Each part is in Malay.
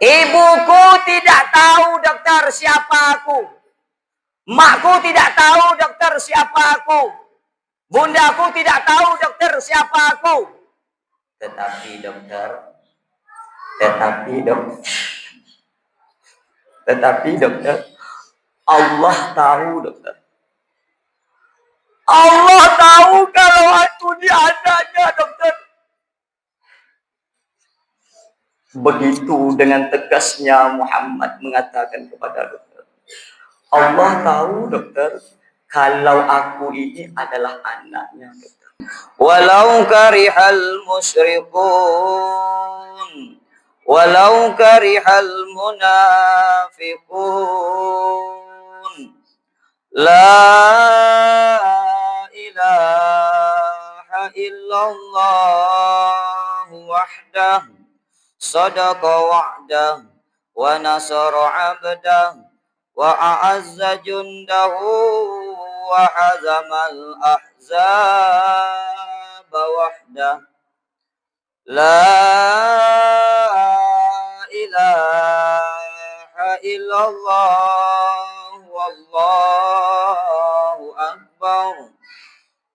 Ibuku tidak tahu dokter siapa aku. Makku tidak tahu dokter siapa aku. Bundaku tidak tahu dokter siapa aku. Tetapi dokter, Allah tahu dokter. Allah tahu kalau aku ni anaknya dokter. Begitu dengan tegasnya Muhammad mengatakan kepada dokter. Allah tahu dokter kalau aku ini adalah anaknya dokter. Walau karihal musyrikun, walau karihal munafiqun, la ilaha illallah wahdah sadaqa wa'dah wa nasara 'abdah wa a'azza jundahu wa hazamal ahzab wahdah la ilaha illallah wallahu akbar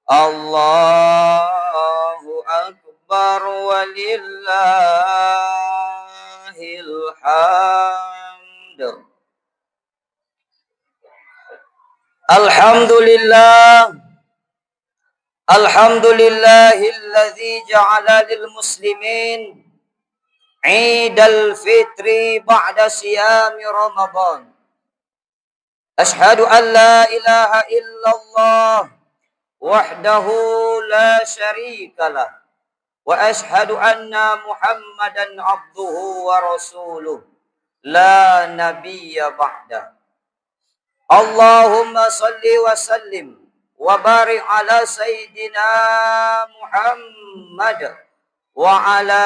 Allahu akbar walillahil hamd. Alhamdulillahilladzi ja'ala lil muslimin Idul Fitri ba'da siyami Ramadan. Ashhadu an la ilaha illallah wahdahu la syarikalah wa ashhadu anna Muhammadan abduhu wa rasuluh la nabiyya ba'dah. Allahumma salli wa sallim wa barik ala sayyidina Muhammad wa ala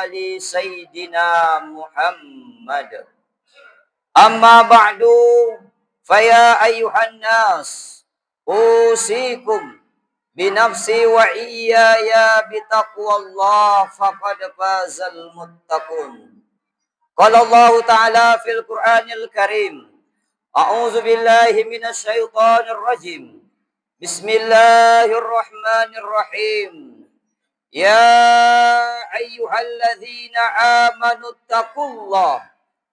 ali sayyidina Muhammad. Amma ba'du, faya ayyuhan nas, usikum binafsi wa iyaya bitaqwallah faqad fazal muttaqun. Qala Allah Ta'ala fil Qur'anil Karim, a'udzu billahi minasy syaithanir rajim. Bismillahirrahmanirrahim. Ya ayyuhalladzina amanu taqullaha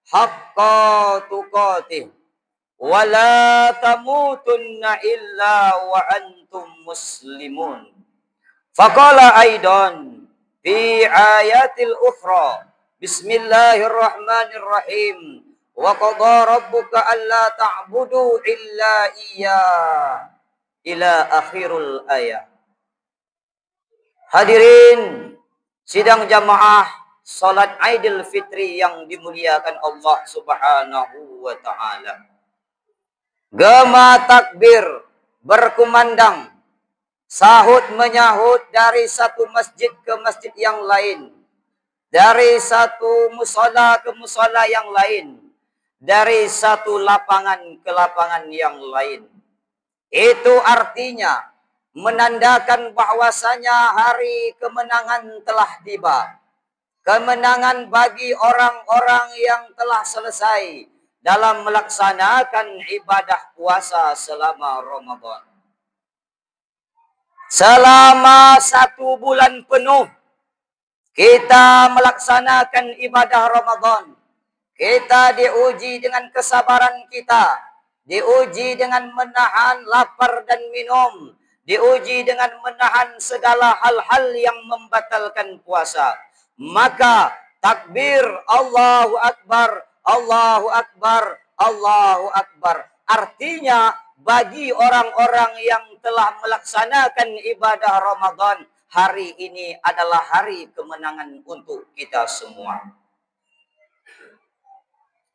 haqqa tuqatih wa la tamutunna illa wa antum muslimun. Faqala aidan fi ayatil ukhra, bismillahirrahmanirrahim, wa qadha rabbuka alla ta'budu illa iyyah, ila akhirul ayat. Hadirin sidang jamaah salat Idul Fitri yang dimuliakan Allah Subhanahu wa taala. Gema takbir berkumandang, sahut menyahut dari satu masjid ke masjid yang lain, dari satu musala ke musala yang lain, dari satu lapangan ke lapangan yang lain. Itu artinya menandakan bahwasanya hari kemenangan telah tiba. Kemenangan bagi orang-orang yang telah selesai dalam melaksanakan ibadah puasa selama Ramadan. Selama 1 bulan penuh kita melaksanakan ibadah Ramadan. Kita diuji dengan kesabaran kita, diuji dengan menahan lapar dan minum, diuji dengan menahan segala hal-hal yang membatalkan puasa. Maka takbir Allahu Akbar, Allahu Akbar, Allahu Akbar. Artinya bagi orang-orang yang telah melaksanakan ibadah Ramadan, hari ini adalah hari kemenangan untuk kita semua.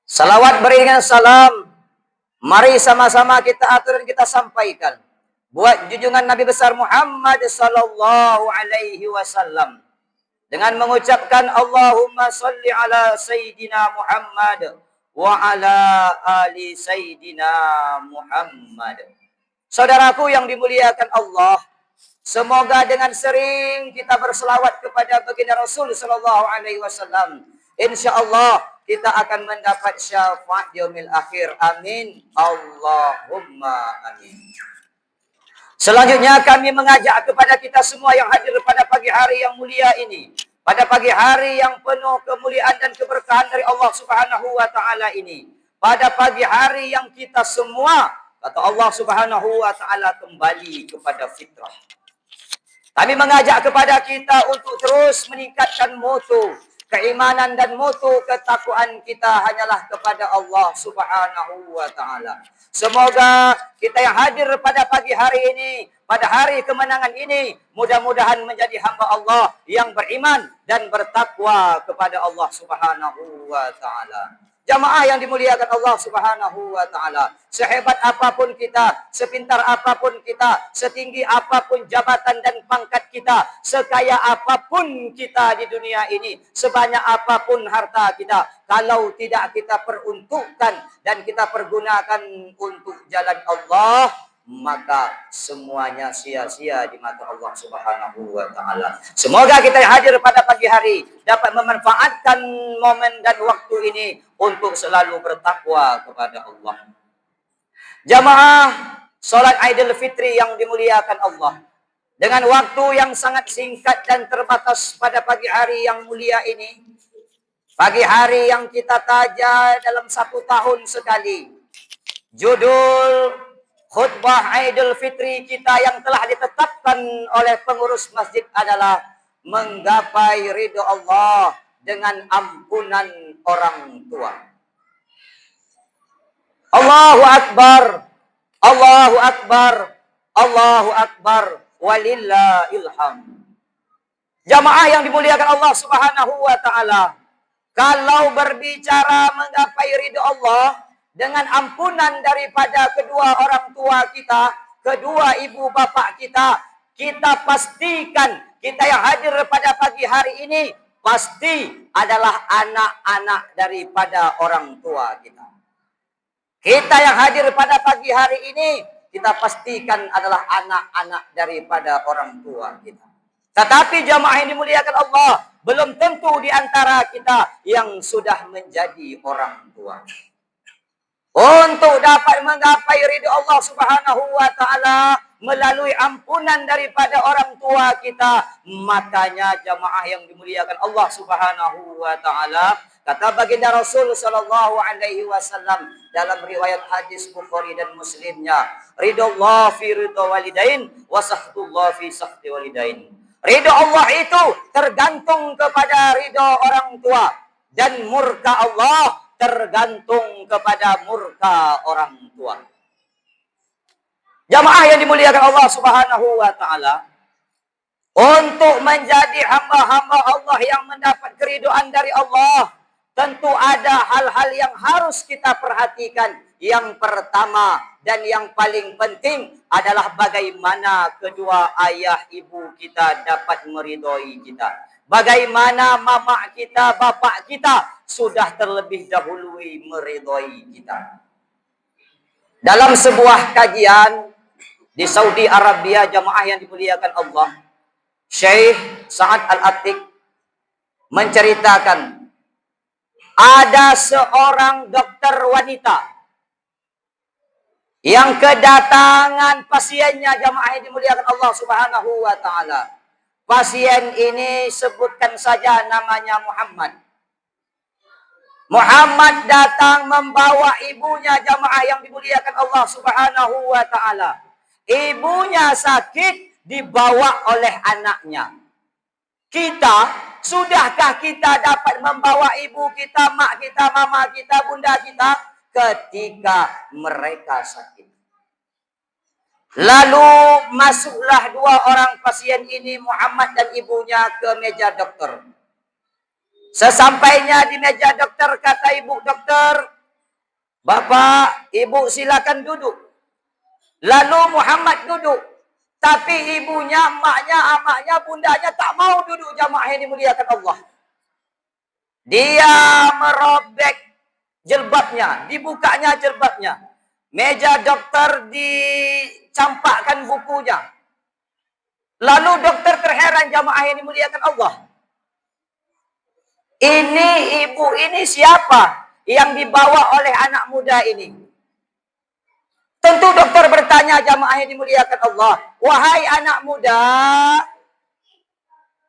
Salawat beriringan salam, mari sama-sama kita atur dan kita sampaikan buat junjungan Nabi besar Muhammad sallallahu alaihi wasallam dengan mengucapkan Allahumma salli ala sayyidina Muhammad wa ala ali sayyidina Muhammad. Saudaraku yang dimuliakan Allah, semoga dengan sering kita berselawat kepada baginda Rasul sallallahu alaihi wasallam, InsyaAllah kita akan mendapat syafaat di yaumil akhir. Amin. Allahumma amin. Selanjutnya kami mengajak kepada kita semua yang hadir pada pagi hari yang mulia ini. Pada pagi hari yang penuh kemuliaan dan keberkahan dari Allah Subhanahu wa taala ini. Pada pagi hari yang kita semua, kata Allah Subhanahu wa taala, kembali kepada fitrah. Kami mengajak kepada kita untuk terus meningkatkan mutu keimanan dan mutu ketakwaan kita hanyalah kepada Allah Subhanahu wa taala. Semoga kita yang hadir pada pagi hari ini, pada hari kemenangan ini, mudah-mudahan menjadi hamba Allah yang beriman dan bertakwa kepada Allah Subhanahu wa taala. Jamaah yang dimuliakan Allah Subhanahu wa taala, sehebat apapun kita, sepintar apapun kita, setinggi apapun jabatan dan pangkat kita, sekaya apapun kita di dunia ini, sebanyak apapun harta kita, kalau tidak kita peruntukkan dan kita pergunakan untuk jalan Allah, maka semuanya sia-sia di mata Allah Subhanahu wa taala. Semoga kita yang hadir pada pagi hari dapat memanfaatkan momen dan waktu ini untuk selalu bertakwa kepada Allah. Jamaah salat Aidil Fitri yang dimuliakan Allah, dengan waktu yang sangat singkat dan terbatas pada pagi hari yang mulia ini, pagi hari yang kita taja dalam 1 tahun sekali, judul khutbah Aidil Fitri kita yang telah ditetapkan oleh pengurus masjid adalah menggapai ridho Allah dengan ampunan orang tua. Allahu Akbar, Allahu Akbar, Allahu Akbar, walillahil hamd. Jamaah yang dimuliakan Allah Subhanahu wa taala, kalau berbicara menggapai ridho Allah dengan ampunan daripada kedua orang tua kita, kedua ibu bapak kita, kita pastikan kita yang hadir pada pagi hari ini pasti adalah anak-anak daripada orang tua kita. Kita yang hadir pada pagi hari ini, kita pastikan adalah anak-anak daripada orang tua kita. Tetapi jamaah yang dimuliakan Allah, belum tentu di antara kita yang sudah menjadi orang tua. Untuk dapat menggapai ridho Allah Subhanahu wa taala melalui ampunan daripada orang tua kita, makanya jamaah yang dimuliakan Allah Subhanahu wa taala, kata baginda Rasul sallallahu alaihi wasallam dalam riwayat hadis Bukhari dan Muslimnya, ridho Allah fi ridho walidain wa sakhtullah fi sakhti walidain. Ridho Allah itu tergantung kepada ridho orang tua, dan murka Allah tergantung kepada murka orang tua. Jamaah yang dimuliakan Allah Subhanahu wa taala, untuk menjadi hamba-hamba Allah yang mendapat keridhaan dari Allah, tentu ada hal-hal yang harus kita perhatikan. Yang pertama dan yang paling penting adalah bagaimana kedua ayah ibu kita dapat meridhoi kita. Bagaimana mama kita, bapak kita sudah terlebih dahulu meridhoi kita. Dalam sebuah kajian di Saudi Arabia, jamaah yang dimuliakan Allah, Syekh Sa'ad Al-Atiq menceritakan ada seorang dokter wanita yang kedatangan pasiennya, jamaah yang dimuliakan Allah Subhanahu wa taala. Pasien ini sebutkan saja namanya Muhammad. Muhammad datang membawa ibunya, jamaah yang dimuliakan Allah Subhanahu wa taala. Ibunya sakit dibawa oleh anaknya. Kita, sudahkah kita dapat membawa ibu kita, mak kita, mama kita, bunda kita ketika mereka sakit? Lalu masuklah 2 orang pasien ini, Muhammad dan ibunya, ke meja dokter. Sesampainya di meja dokter, kata ibu dokter, "Bapak, ibu silakan duduk." Lalu Muhammad duduk. Tapi ibunya, emaknya, amaknya, bundanya tak mau duduk, jamaah yang dimuliakan Allah. Dia merobek jilbabnya, dibukanya jilbabnya. Meja dokter dicampakkan bukunya. Lalu dokter terheran, jamaah yang dimuliakan Allah. Ini ibu ini siapa yang dibawa oleh anak muda ini? Tentu dokter bertanya, jamaah yang dimuliakan Allah. Wahai anak muda,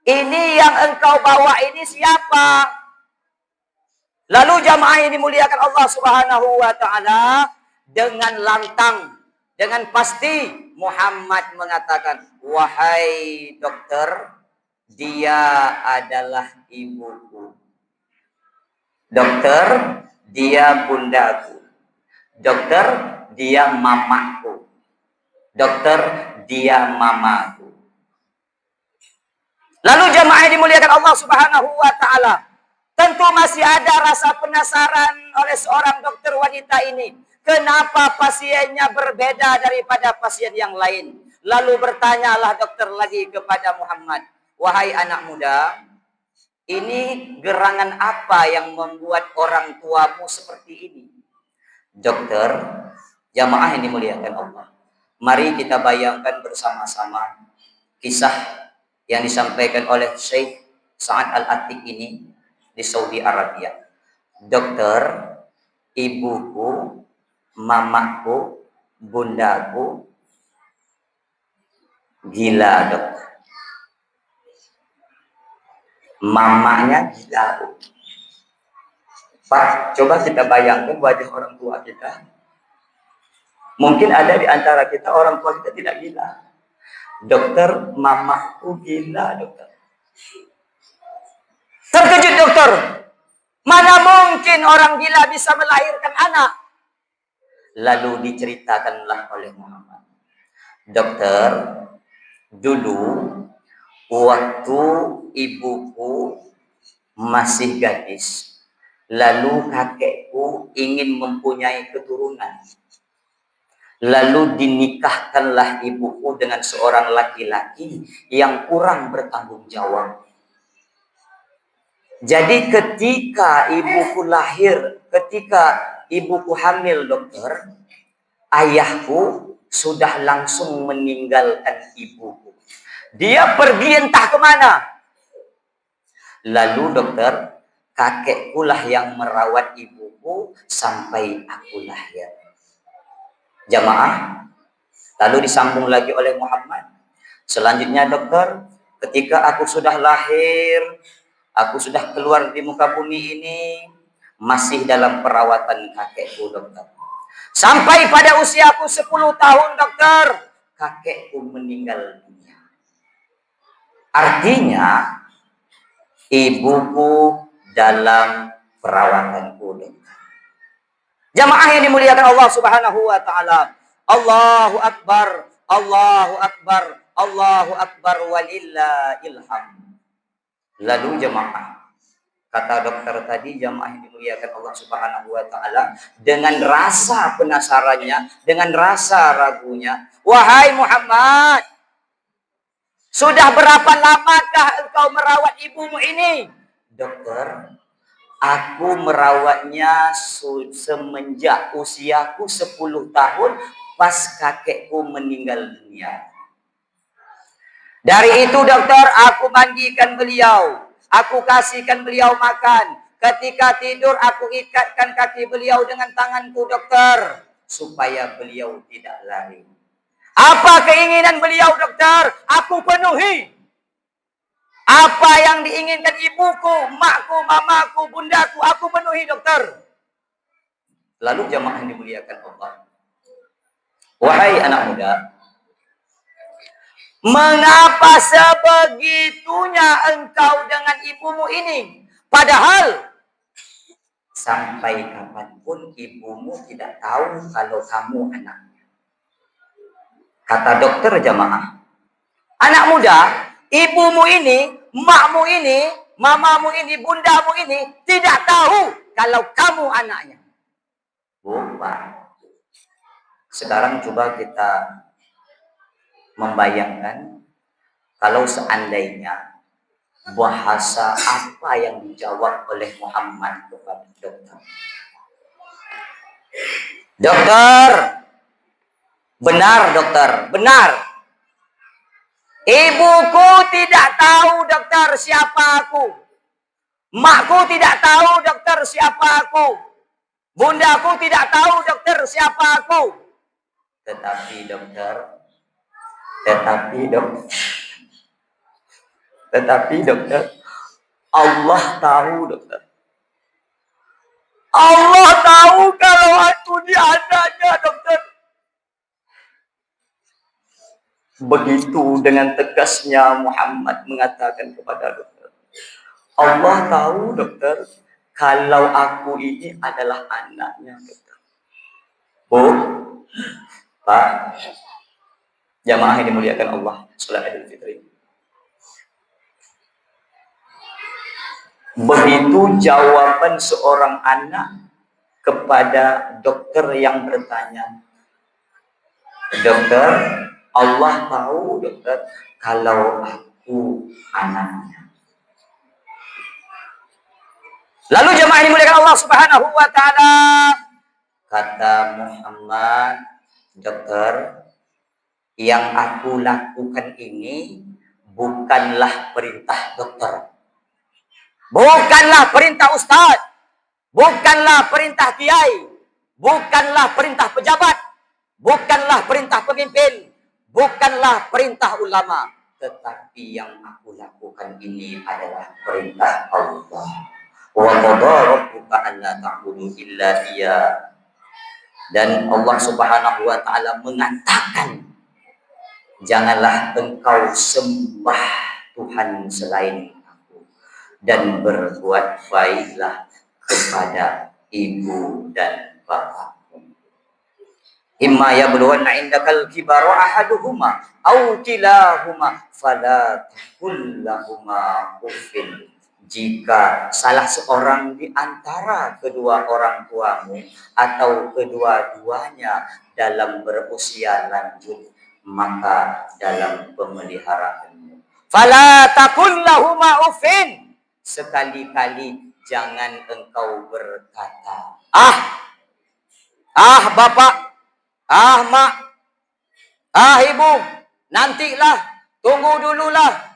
ini yang engkau bawa ini siapa? Lalu jamaah yang dimuliakan Allah Subhanahu wa taala dengan lantang, dengan pasti Muhammad mengatakan, "Wahai dokter, dia adalah ibuku. Dokter, dia bundaku. Dokter, dia mamaku. Dokter, dia mamaku." Lalu jamaah yang dimuliakan Allah Subhanahu wa taala, tentu masih ada rasa penasaran oleh seorang dokter wanita ini. Kenapa pasiennya berbeda daripada pasien yang lain? Lalu bertanyalah dokter lagi kepada Muhammad, "Wahai anak muda, ini gerangan apa yang membuat orang tuamu seperti ini?" Dokter, jamaah yang dimuliakan Allah, mari kita bayangkan bersama-sama kisah yang disampaikan oleh Syekh Sa'ad Al-Atiq ini di Saudi Arabia. Dokter, ibuku, mamaku, bundaku gila, dokter. Mamanya gila. Pak, coba kita bayangkan wajah orang tua kita. Mungkin ada di antara kita orang tua kita tidak gila. Dokter, mamaku gila, dokter. Terkejut dokter. Mana mungkin orang gila bisa melahirkan anak? Lalu diceritakanlah oleh Muhammad. Dokter, dulu waktu ibuku masih gadis, lalu kakekku ingin mempunyai keturunan. Lalu dinikahkanlah ibuku dengan seorang laki-laki yang kurang bertanggung jawab. Jadi ketika ibuku lahir, ketika ibuku hamil, dokter, ayahku sudah langsung meninggalkan ibuku. Dia pergi entah kemana. Lalu dokter, kakekku lah yang merawat ibuku sampai aku lahir. Jamaah, lalu disambung lagi oleh Muhammad. Selanjutnya dokter, ketika aku sudah lahir, aku sudah keluar di muka bumi ini, masih dalam perawatan kakekku, dokter. Sampai pada usiaku 10 tahun, dokter, kakekku meninggal dunia. Artinya, ibuku dalam perawatanku, dokter. Jamaah yang dimuliakan Allah Subhanahu wa taala. Allahu akbar, Allahu akbar, Allahu akbar walillahil hamd. Lalu jamaah, kata dokter tadi, jamaah yang dimuliakan Allah Subhanahu wa taala, dengan rasa penasarannya, dengan rasa ragunya, "Wahai Muhammad, sudah berapa lamakah engkau merawat ibumu ini?" "Dokter, aku merawatnya semenjak usiaku 10 tahun pas kakekku meninggal dunia. Dari itu dokter, aku mandikan beliau, aku kasihkan beliau makan. Ketika tidur aku ikatkan kaki beliau dengan tanganku, dokter, supaya beliau tidak lari. Apa keinginan beliau, dokter? Aku penuhi. Apa yang diinginkan ibuku, makku, mamaku, bundaku, aku penuhi, dokter." Lalu jamaah yang dimuliakan Allah, wahai anak muda, mengapa sebegitunya engkau dengan ibumu ini? Padahal sampai kapanpun ibumu tidak tahu kalau kamu anaknya. Kata dokter, jamaah, anak muda, ibumu ini, makmu ini, mamamu ini, bundamu ini tidak tahu kalau kamu anaknya. Bukan. Sekarang coba kita membayangkan kalau seandainya bahasa apa yang dijawab oleh Muhammad kepada dokter. "Dokter, benar dokter, benar. Ibuku tidak tahu, dokter, siapa aku. Makku tidak tahu dokter siapa aku. Bundaku tidak tahu dokter siapa aku. Tetapi dokter, Allah tahu dokter. Allah tahu kalau aku ni anaknya dokter. Begitu dengan tegasnya Muhammad mengatakan kepada dokter. Allah tahu dokter kalau aku ini adalah anaknya dokter. Bu, Pak, jamaah yang dimuliakan Allah, salat Idul Fitri. Begitu jawaban seorang anak kepada dokter yang bertanya. Dokter, Allah tahu dokter kalau aku anaknya. Lalu jemaah yang dimuliakan Allah Subhanahu wa taala, kata Muhammad, dokter, yang aku lakukan ini bukanlah perintah dokter. Bukanlah perintah ustaz, bukanlah perintah kiai, bukanlah perintah pejabat, bukanlah perintah pemimpin, bukanlah perintah ulama, tetapi yang aku lakukan ini adalah perintah Allah. Wa qadha rabbuka alla ta'budu illa Iya. Dan Allah Subhanahu wa taala mengatakan, janganlah engkau sembah Tuhan selain aku, dan berbuat baiklah kepada ibu dan bapakmu. Imma yablughanna indakal kibara ahaduhuma aw kilahuma fala taqul lahumā uffin. Jika salah seorang di antara kedua orang tuamu atau kedua-duanya dalam berusia lanjut, maka dalam pemeliharaanmu, fala taqul lahumā uffin, sekali-kali jangan engkau berkata, bapak, mak, ibu, nantilah, tunggu dululah.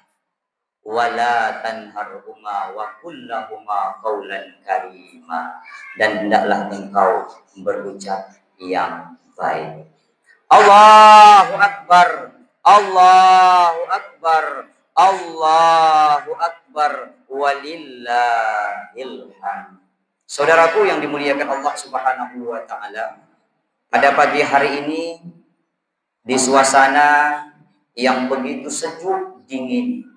Wala tanharhuma wa kullahuma qaulan karima, dan hendaklah engkau berucap yang baik. Allahu akbar, Allahu akbar, Allahu akbar, walillahil hamd. Saudaraku yang dimuliakan Allah Subhanahu wa taala, pada pagi hari ini di suasana yang begitu sejuk dingin,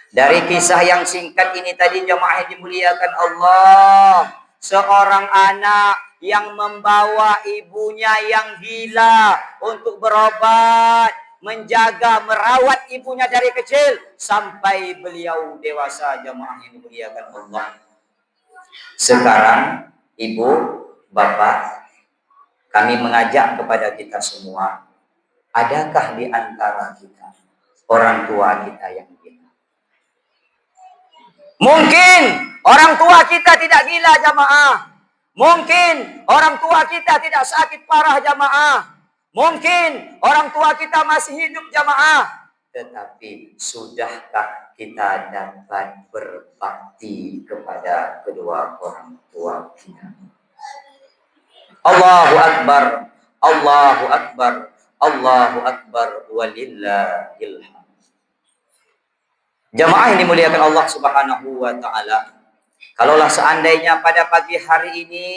dari kisah yang singkat ini tadi jemaah yang dimuliakan Allah, seorang anak yang membawa ibunya yang gila untuk berobat, menjaga, merawat ibunya dari kecil sampai beliau dewasa, jemaah yang dimuliakan Allah. Sekarang ibu, bapak, kami mengajak kepada kita semua, adakah di antara kita orang tua kita yang gila? Mungkin orang tua kita tidak gila jamaah. Mungkin orang tua kita tidak sakit parah jamaah. Mungkin orang tua kita masih hidup jamaah. Tetapi sudahkah kita dapat berbakti kepada kedua orang tua kita? Allahu akbar, Allahu akbar, Allahu akbar, walillahil hamd. Jamaah yang dimuliakan Allah Subhanahu wa taala, kalaulah seandainya pada pagi hari ini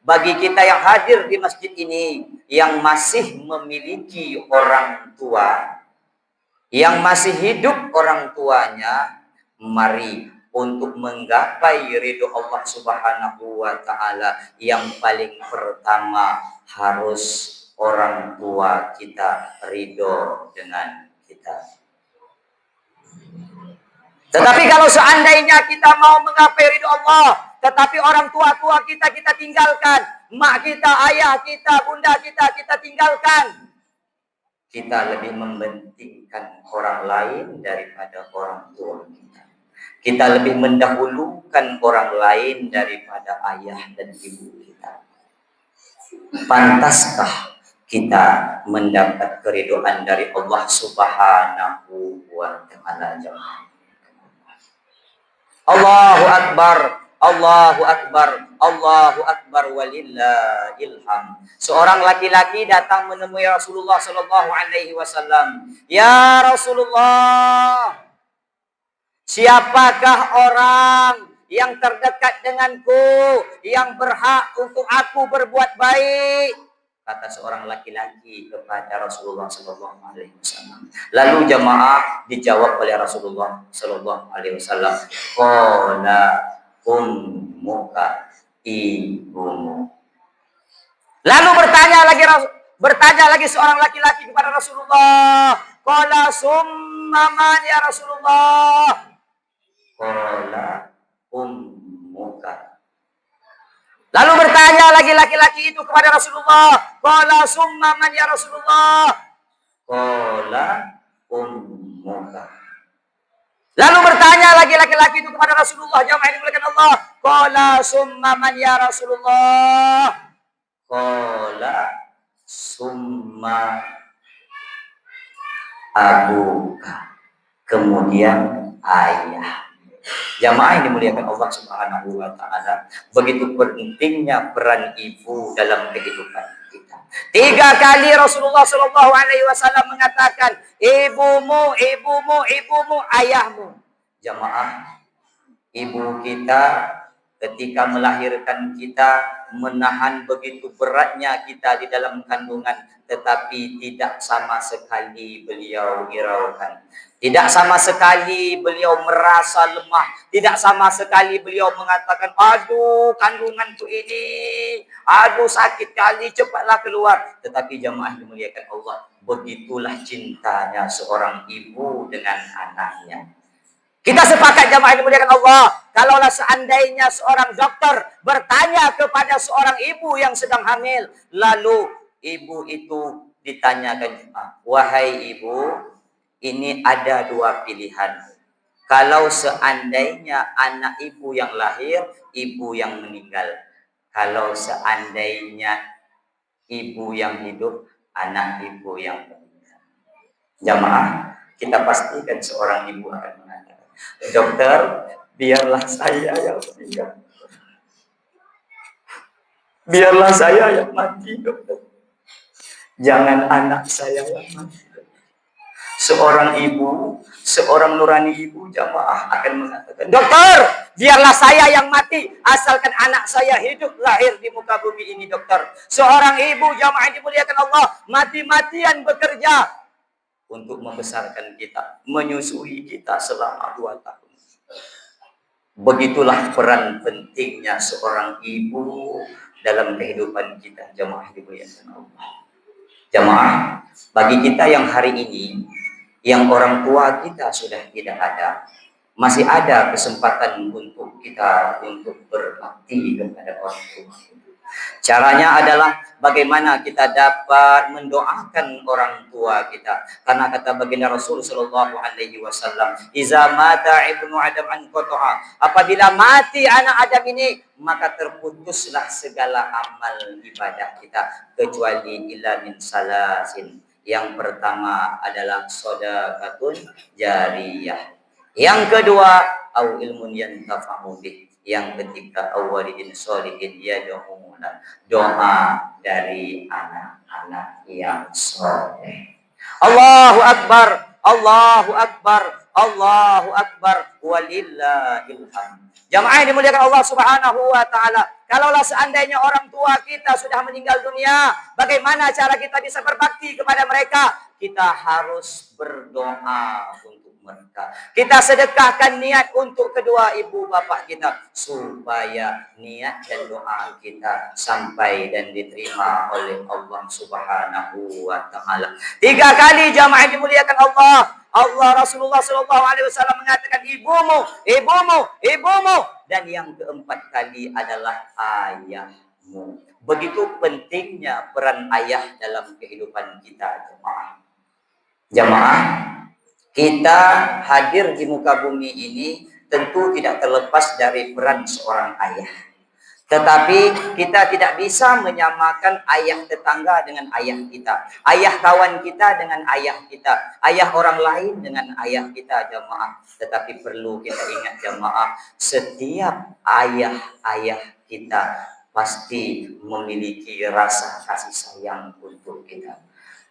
bagi kita yang hadir di masjid ini yang masih memiliki orang tua, yang masih hidup orang tuanya, mari untuk menggapai ridho Allah Subhanahu wa taala, yang paling pertama harus orang tua kita ridho dengan kita. Tetapi kalau seandainya kita mau menggapai ridho Allah, tetapi orang tua-tua kita tinggalkan, mak kita, ayah kita, bunda kita tinggalkan, kita lebih mementingkan orang lain daripada orang tua kita. Kita lebih mendahulukan orang lain daripada ayah dan ibu kita. Pantaskah kita mendapat keridhaan dari Allah Subhanahu wa taala? Allahu Akbar, Allahu Akbar, Allahu Akbar walillahil hamd. Seorang laki-laki datang menemui Rasulullah sallallahu alaihi wasallam. Ya Rasulullah, siapakah orang yang terdekat denganku yang berhak untuk aku berbuat baik? Kata seorang laki-laki kepada Rasulullah sallallahu alaihi wasallam. Lalu jamaah dijawab oleh Rasulullah sallallahu alaihi wasallam, qala ummuka, ibumu. Lalu bertanya lagi seorang laki-laki kepada Rasulullah, qala summa man ya Rasulullah? Qala ummuka. Lalu bertanya lagi laki-laki itu kepada Rasulullah, qala summa man ya Rasulullah? Qala ummuka. Lalu bertanya lagi laki-laki itu kepada Rasulullah, jamaah dimuliakan Allah, qala summa man ya Rasulullah? Qala summa abuka. Kemudian ayah. Jamaah yang dimuliakan Allah Subhanahu wa taala, begitu pentingnya peran ibu dalam kehidupan kita. 3 kali Rasulullah sallallahu alaihi wasallam mengatakan, ibumu, ibumu, ibumu, ayahmu. Jamaah, ibu kita ketika melahirkan kita menahan begitu beratnya kita di dalam kandungan, tetapi tidak sama sekali beliau hiraukan. Tidak sama sekali beliau merasa lemah. Tidak sama sekali beliau mengatakan, aduh kandunganku ini, aduh sakit kali, cepatlah keluar. Tetapi jamaah dimuliakan Allah, begitulah cintanya seorang ibu dengan anaknya. Kita sepakat jamaah dimuliakan Allah, kalaulah seandainya seorang dokter bertanya kepada seorang ibu yang sedang hamil, lalu ibu itu ditanyakan, wahai ibu, ini ada 2 pilihan. Kalau seandainya anak ibu yang lahir, ibu yang meninggal. Kalau seandainya ibu yang hidup, anak ibu yang meninggal. Jamaah, kita pastikan seorang ibu akan mengatakan, dokter, biarlah saya yang meninggal. Biarlah saya yang mati, dokter. Jangan anak saya yang mati. Seorang ibu, seorang nurani ibu, jamaah akan mengatakan, dokter, biarlah saya yang mati, asalkan anak saya hidup lahir di muka bumi ini, dokter. Seorang ibu, jamaah dimuliakan Allah, mati-matian bekerja untuk membesarkan kita, menyusui kita selama 2 tahun. Begitulah peran pentingnya seorang ibu dalam kehidupan kita, jamaah dimuliakan Allah. Jamaah, bagi kita yang hari ini, yang orang tua kita sudah tidak ada, masih ada kesempatan untuk kita untuk berbakti kepada orang tua. Caranya adalah bagaimana kita dapat mendoakan orang tua kita. Karena kata baginda Rasul sallallahu alaihi wasallam, "Iza mata ibnu Adam an qata'a." Apabila mati anak Adam ini, maka terputuslah segala amal ibadah kita kecuali illa min salasin. Yang pertama adalah shadaqatun jariyah. Yang kedua, au ilmun yantafa'u bih. Yang ketiga, awalidin sholihin yad'una, doa dari anak-anak yang soleh. Allahu Akbar, Allahu Akbar, Allahu Akbar, walillahil hamd. Jamaah yang dimuliakan Allah Subhanahu wa taala, kalaulah seandainya orang tua kita sudah meninggal dunia, bagaimana cara kita bisa berbakti kepada mereka? Kita harus berdoa untuk mereka. Kita sedekahkan niat untuk kedua ibu bapak kita, supaya niat dan doa kita sampai dan diterima oleh Allah Subhanahu wa taala. 3 kali jamaah yang dimuliakan Allah. Rasulullah sallallahu alaihi wasallam mengatakan, ibumu, ibumu, ibumu. Dan yang keempat kali adalah ayahmu. Begitu pentingnya peran ayah dalam kehidupan kita, jemaah. Jemaah, kita hadir di muka bumi ini tentu tidak terlepas dari peran seorang ayah. Tetapi kita tidak bisa menyamakan ayah tetangga dengan ayah kita. Ayah kawan kita dengan ayah kita. Ayah orang lain dengan ayah kita, jamaah. Tetapi perlu kita ingat, jamaah, setiap ayah-ayah kita pasti memiliki rasa kasih sayang untuk kita.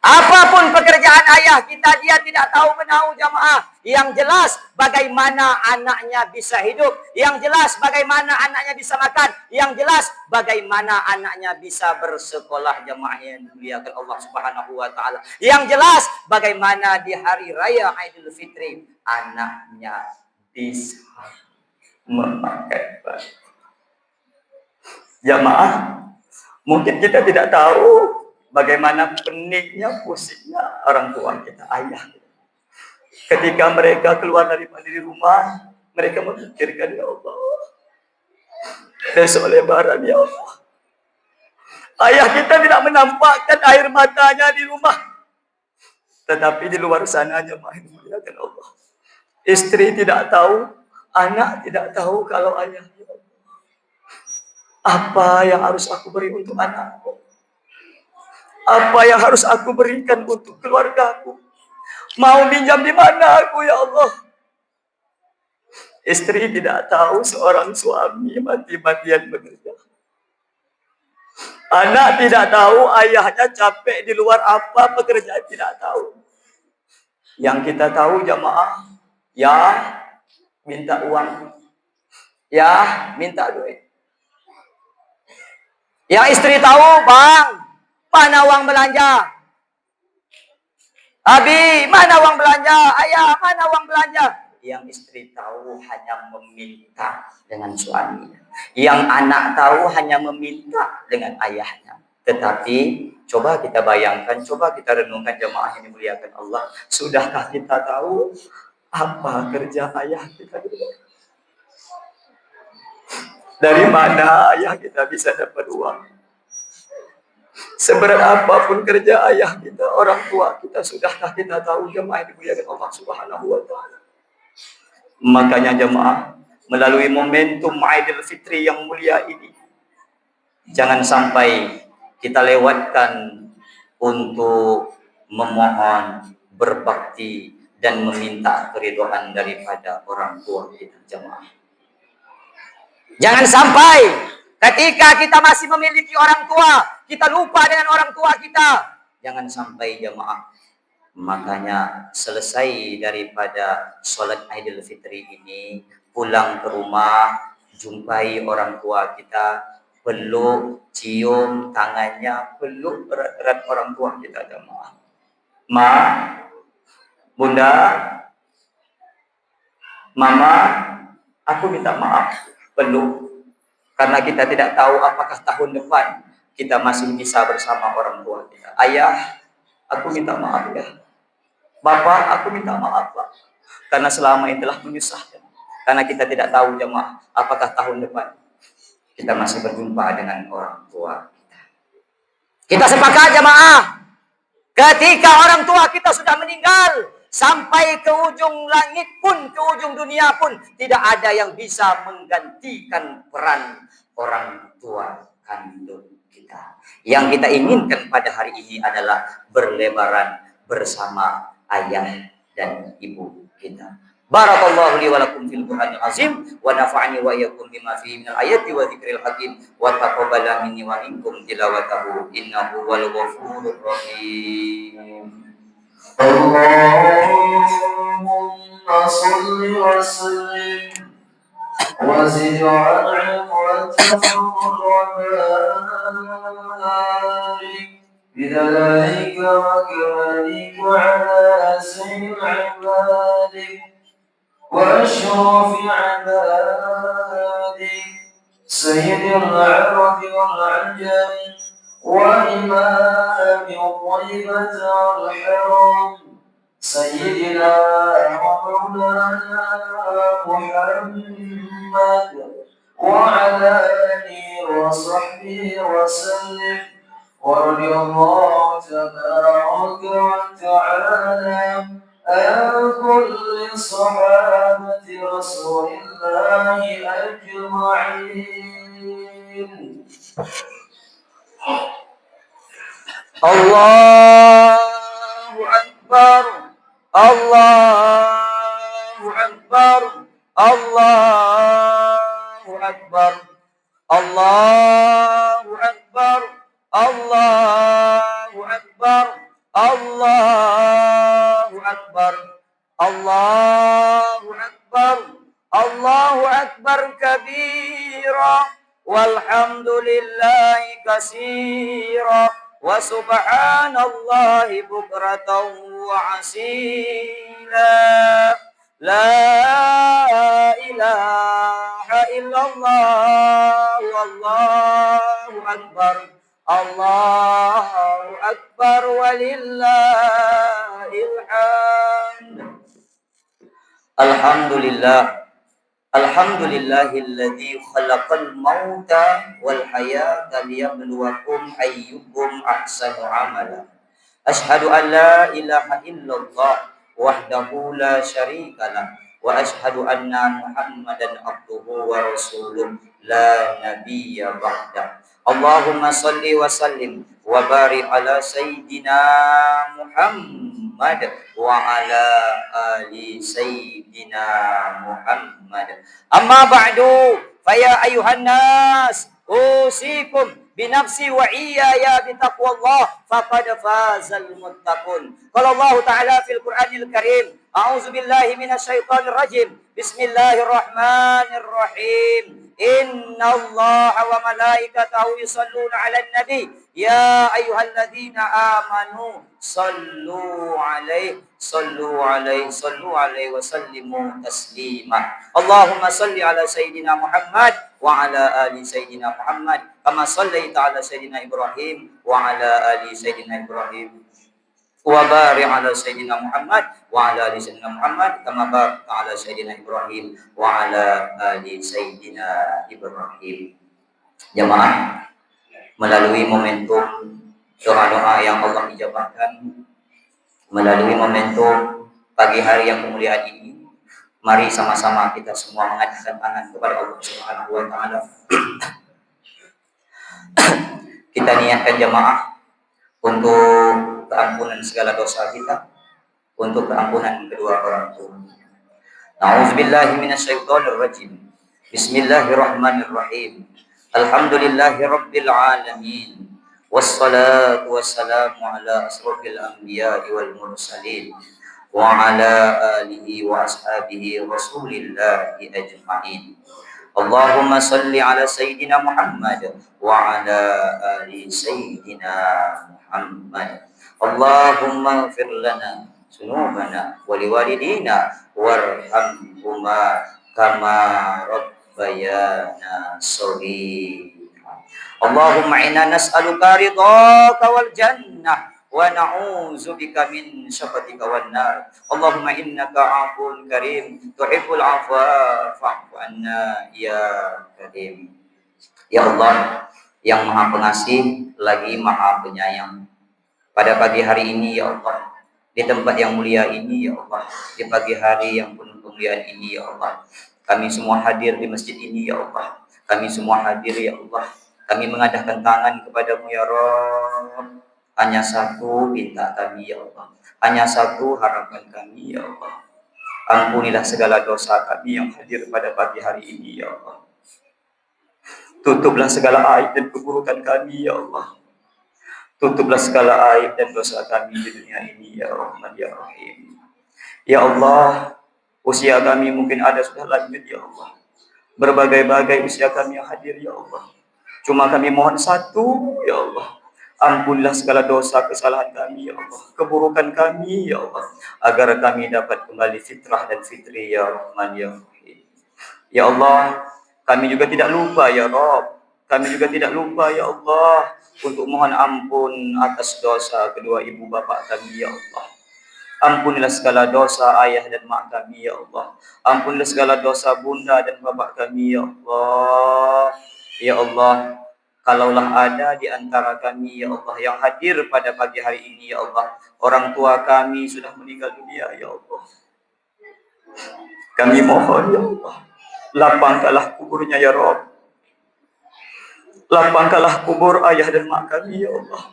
Apapun pekerjaan ayah kita, dia tidak tahu menahu, jamaah. Yang jelas bagaimana anaknya bisa hidup. Yang jelas bagaimana anaknya bisa makan. Yang jelas bagaimana anaknya bisa bersekolah, jamaah yang dimuliakan Allah Subhanahu wa taala. Yang jelas bagaimana di hari raya Idul Fitri anaknya bisa memakai baju. Jamaah, mungkin kita tidak tahu bagaimana peniknya, pusingnya orang tua kita, ayah. Ketika mereka keluar dari rumah, mereka memikirkan, ya Allah, besok lebaran, ya Allah. Ayah kita tidak menampakkan air matanya di rumah. Tetapi di luar sana, jemaah dimuliakan Allah, istri tidak tahu, anak tidak tahu kalau ayah, ya Allah, apa yang harus aku beri untuk anakku? Apa yang harus aku berikan untuk keluargaku? Mau pinjam di mana aku, ya Allah? Istri tidak tahu seorang suami mati-matian bekerja. Anak tidak tahu ayahnya capek di luar apa pekerjaan, tidak tahu. Yang kita tahu, jamaah, ya minta uang, ya minta duit. Yang istri tahu, bang, mana uang belanja? Abi, mana uang belanja? Ayah, mana uang belanja? Yang istri tahu hanya meminta dengan suaminya. Yang anak tahu hanya meminta dengan ayahnya. Tetapi coba kita bayangkan, coba kita renungkan, jemaah yang dimuliakan Allah. Sudahkah kita tahu apa kerja ayah kita? Dari mana ayah kita bisa dapat uang? Seberat apapun kerja ayah kita, orang tua kita, sudahkah kita tahu, jemaah yang dimuliakan Allah Subhanahu wa taala? Makanya jemaah, melalui momentum Idul Fitri yang mulia ini, jangan sampai kita lewatkan untuk memohon, berbakti, dan meminta keridhaan daripada orang tua kita, jemaah. Jangan sampai ketika kita masih memiliki orang tua, kita lupa dengan orang tua kita. Jangan sampai, jemaah. Makanya selesai daripada sholat Idul Fitri ini, pulang ke rumah, jumpai orang tua kita, peluk, cium tangannya, peluk erat-erat orang tua kita, jemaah. Ma, bunda, mama, aku minta maaf, peluk. Karena kita tidak tahu apakah tahun depan kita masih bisa bersama orang tua kita. Ayah, aku minta maaf ya. Bapak, aku minta maaf, Pak. Karena selama ini telah menyusahkan. Karena kita tidak tahu, jemaah, apakah tahun depan kita masih berjumpa dengan orang tua kita. Kita sepakat, jemaah, ketika orang tua kita sudah meninggal, sampai ke ujung langit pun, ke ujung dunia pun, tidak ada yang bisa menggantikan peran orang tua kandung kita. Yang kita inginkan pada hari ini adalah berlebaran bersama ayah dan ibu kita. Barakallahu li wa lakum fil Qur'anil azim wa nafa'ani wa iyyakum bima fihi minal ayati wa dzikril hakim wa taqabbala minni wa minkum tilawatahu innahu wal ghafurur rahim. Allahumma shalli wa sallim wa zid wa'an'im wa tafawwal wa barik بِذَلِكَ وَكَمَالِكَ عَلَى سَيِّدِ عِبَادِكَ وَأَشْرَفِ عِبَادِكَ سَيِّدِ الْعَرَبِ وَالْعَجَمِ وَإِمَامِ الطَّيِّبَةِ وَالْحَرَمِ سَيِّدِنَا وَمَوْلَانَا مُحَمَّدٍ وَعَلَى آلِهِ وَصَحْبِهِ وَسَلِّمَ ورضي الله تبارك وتعالى عن كل صحابة رسول الله أجمعين Allahu Akbar. Allahu Akbar. Allahu Akbar. Allahu Akbar. Allahu Akbar. Allahu Akbar. Allahu Akbar. Allahu Akbar kabira. Walhamdulillahi katsira. Wa subhanallahi bukratan wa asila. La ilaha illallah. Wallahu akbar. Allahu akbar walillahil hamd. Alhamdulillah. Alhamdulillahilladzi khalaqal mauta wal hayata liyabluwakum ayyukum ahsanu amala. Asyhadu an la ilaha illallah wahdahu la syarikalah wa asyhadu anna Muhammadan abduhu wa rasuluh la nabiyya ba'da. Allahumma salli wa sallim wa barik ala sayyidina Muhammad wa ala ali sayyidina Muhammad. Amma ba'du, faya ayuhan nas, usikum binafsi wa iyaya bitaqwallah faqad fazal muttaqun. Qala Allah Ta'ala fil Qur'anil Karim, a'udzu billahi minasyaitonir rajim. Bismillahirrahmanirrahim. Innallaha wa malaikatahu yusholluna 'alan nabi. Ya ayyuhalladzina amanu sallu 'alaihi wa sallimu taslima. Allahumma salli ala sayyidina Muhammad wa ala ali sayyidina Muhammad kama sallaita ala sayyidina Ibrahim wa ala ali sayyidina Ibrahim wa barik ala sayyidina Muhammad wa ala ali sayyidina Muhammad kama barakta ala sayyidina Ibrahim wa ala ali sayyidina Ibrahim. Jamaah, melalui momentum doa-doa yang Allah ijabahkan, melalui momentum pagi hari yang kemuliaan ini, mari sama-sama kita semua mengajakkan tangan kepada Allah Subhanahu wa taala. Kita niatkan jamaah untuk keampunan segala dosa kita, untuk keampunan kedua orang tua. A'udzubillahi minasyaitonir rajim. Bismillahirrahmanirrahim. Alhamdulillahirabbil alamin. Wassalatu wassalamu ala asrofil anbiya'i wal mursalin wa ala alihi wa ashabihi rasulillahi ajma'in. Allahumma salli ala sayyidina Muhammad wa ala ali sayyidina Muhammad. Allahumma ighfir lana dzunubana wa liwalidina warhamhuma kama rabbayana shaghira. Allahumma inna nas'aluka ridhaka wal jannah wa na'udzubika min syakhatika wan nar. Allahumma innaka 'afuwun karim tuhibbul 'afwa fa'fu anna ya karim. Ya Allah yang Maha Pengasih lagi Maha Penyayang, pada pagi hari ini ya Allah, di tempat yang mulia ini ya Allah, di pagi hari yang penuh kemuliaan ini ya Allah, kami semua hadir di masjid ini ya Allah. Kami semua hadir ya Allah. Kami mengadahkan tangan kepadamu ya Rabb. Hanya satu minta kami ya Allah. Hanya satu harapan kami ya Allah. Ampunilah segala dosa kami yang hadir pada pagi hari ini ya Allah. Tutuplah segala aib dan keburukan kami ya Allah. Tutuplah segala aib dan dosa kami di dunia ini ya Rahman ya Rahim. Ya Allah, usia kami mungkin ada sudah lanjut ya Allah. Berbagai-bagai usia kami yang hadir ya Allah. Cuma kami mohon satu ya Allah. Ampunilah segala dosa kesalahan kami ya Allah, keburukan kami ya Allah, agar kami dapat kembali fitrah dan fitri ya Rahman ya Rahim. Ya Allah, kami juga tidak lupa ya Rabb. Kami juga tidak lupa ya Allah untuk mohon ampun atas dosa kedua ibu bapak kami ya Allah. Ampunilah segala dosa ayah dan mak kami ya Allah. Ampunilah segala dosa bunda dan bapak kami ya Allah. Ya Allah, kalaulah ada di antara kami ya Allah yang hadir pada pagi hari ini ya Allah, orang tua kami sudah meninggal dunia ya Allah, kami mohon ya Allah, lapangkanlah kuburnya ya Rabb. Lapangkanlah kubur ayah dan mak kami, ya Allah.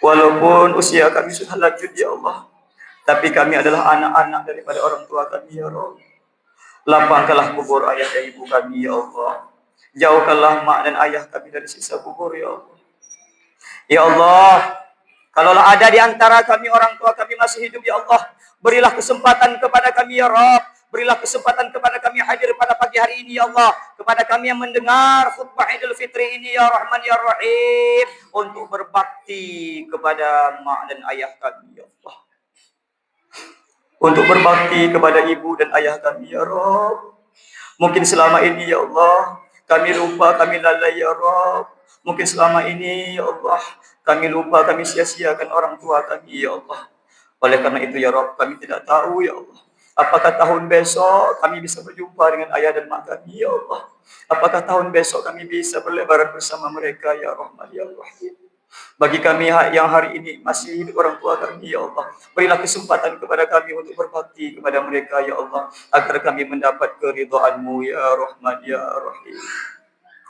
Walaupun usia kami sudah lanjut, ya Allah, tapi kami adalah anak-anak daripada orang tua kami, ya Allah. Lapangkanlah kubur ayah dan ibu kami, ya Allah. Jauhkanlah mak dan ayah kami dari siksa kubur, ya Allah. Ya Allah, kalaulah ada di antara kami orang tua kami masih hidup, ya Allah, berilah kesempatan kepada kami, ya Rabb. Berilah kesempatan kepada kami hadir pada pagi hari ini, ya Allah. Kepada kami yang mendengar khutbah Idul Fitri ini, ya Rahman, ya Rahim. Untuk berbakti kepada mak dan ayah kami, ya Allah. Untuk berbakti kepada ibu dan ayah kami, ya Rabb. Mungkin selama ini, ya Allah, kami lupa, kami lalai, ya Rabb. Mungkin selama ini, ya Allah, kami lupa, kami sia-siakan orang tua kami, ya Allah. Oleh karena itu, ya Rabb, kami tidak tahu, ya Allah, apakah tahun besok kami bisa berjumpa dengan ayah dan mak kami, ya Allah. Apakah tahun besok kami bisa berlebaran bersama mereka, ya Rahman, ya Rahim. Bagi kami yang hari ini masih hidup orang tua kami, ya Allah, berilah kesempatan kepada kami untuk berbakti kepada mereka, ya Allah, agar kami mendapat keridhaan-Mu, ya Rahman, ya Rahim.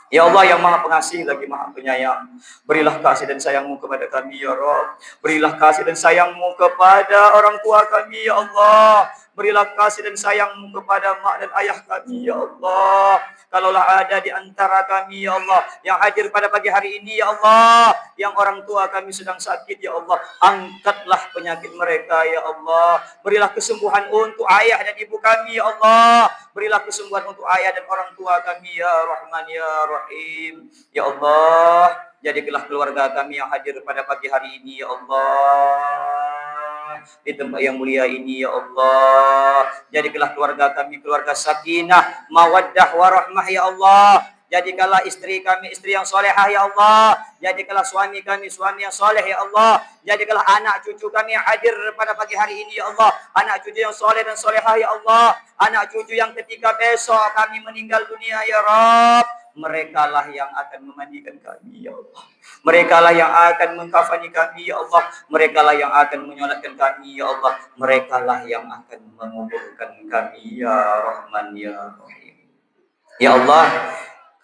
Ya Allah yang Maha Pengasih lagi Maha Penyayang, berilah kasih dan sayang-Mu kepada kami, ya Rabb. Berilah kasih dan sayang-Mu kepada orang tua kami, ya Allah. Berilah kasih dan sayang-Mu kepada mak dan ayah kami, ya Allah. Kalaulah ada di antara kami, ya Allah, yang hadir pada pagi hari ini, ya Allah, yang orang tua kami sedang sakit, ya Allah, angkatlah penyakit mereka, ya Allah. Berilah kesembuhan untuk ayah dan ibu kami, ya Allah. Berilah kesembuhan untuk ayah dan orang tua kami, ya Rahman, ya Rahim. Ya Allah, jadikanlah keluarga kami yang hadir pada pagi hari ini, ya Allah, di tempat yang mulia ini, ya Allah. Jadikanlah keluarga kami keluarga sakinah, mawaddah, warahmah, ya Allah. Jadikanlah istri kami istri yang solehah, ya Allah. Jadikanlah suami kami suami yang soleh, ya Allah. Jadikanlah anak cucu kami yang hadir pada pagi hari ini, ya Allah, anak cucu yang soleh dan solehah, ya Allah. Anak cucu yang ketika besok kami meninggal dunia, ya Rabb, mereka lah yang akan memandikan kami, ya Allah. Mereka lah yang akan mengkafani kami, ya Allah. Mereka lah yang akan menyolatkan kami, ya Allah. Mereka lah yang akan menguburkan kami, ya Rahman, ya Rahim. Ya Allah,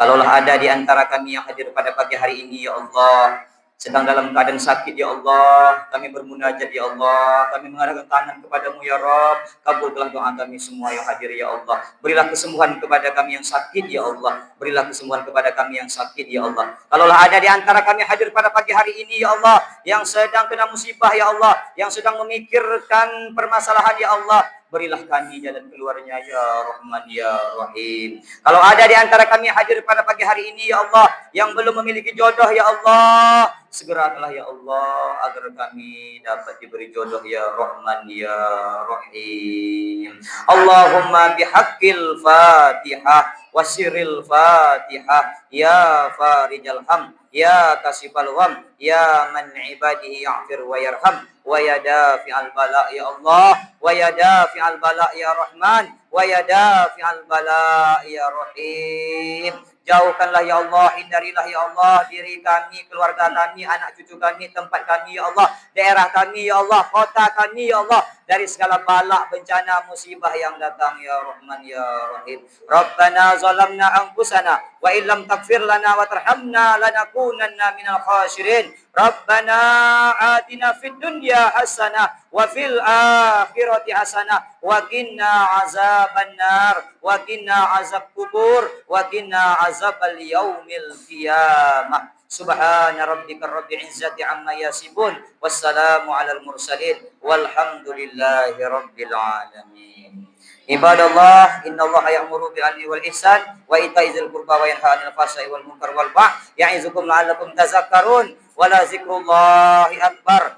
kalaulah ada di antara kami yang hadir pada pagi hari ini, ya Allah, sedang dalam keadaan sakit, ya Allah, kami bermunajat, ya Allah, kami mengadakan tangan kepadamu, ya Rabb. Kabulkanlah doa kami semua yang hadir, ya Allah. Berilah kesembuhan kepada kami yang sakit, ya Allah. Berilah kesembuhan kepada kami yang sakit, ya Allah. Kalaulah ada di antara kami hadir pada pagi hari ini, ya Allah, yang sedang kena musibah, ya Allah, yang sedang memikirkan permasalahan, ya Allah, berilah kami jalan keluarnya, ya Rahman, ya Rahim. Kalau ada di antara kami yang hadir pada pagi hari ini, ya Allah, yang belum memiliki jodoh, ya Allah, segerakanlah, ya Allah, agar kami dapat diberi jodoh, ya Rahman, ya Rahim. Allahumma bihaqqil Fatihah wasiril Fatihah, ya Farijal Ham, ya Kasifal Gham, ya man ibadihi ya'fir wa yarham, wa ya dafi'al bala, ya Allah, wa ya dafi'al bala, ya Rahman, wa ya dafi'al bala, ya Rahim. Jauhkanlah, ya Allah, hindarilah, ya Allah, diri kami, keluarga kami, anak cucu kami, tempat kami, ya Allah, daerah kami, ya Allah, kota kami, ya Allah, dari segala bala, bencana, musibah yang datang, ya Rahman, ya Rahim. Rabbana zalamna anfusana wa illam taghfir lana wa tarhamna lanakunanna minal khasirin. Rabbana atina fid dunya hasanah wa fil akhirati hasanah wa qina azabannar wa qina azab kubur wa qina azabal yaumil qiyamah. Subhana rabbika rabbil izzati amma yasifun, wassalamu alal mursalin, walhamdulillahi rabbil alamin. Ibadallah, innallaha ya'muru bil 'adli wal ihsan wa ita'i dzil qurba wa yanha 'anil fahsya'i wal munkar wal baghi ya'izukum la'allakum tadhakkarun. Wala zikrullahi akbar.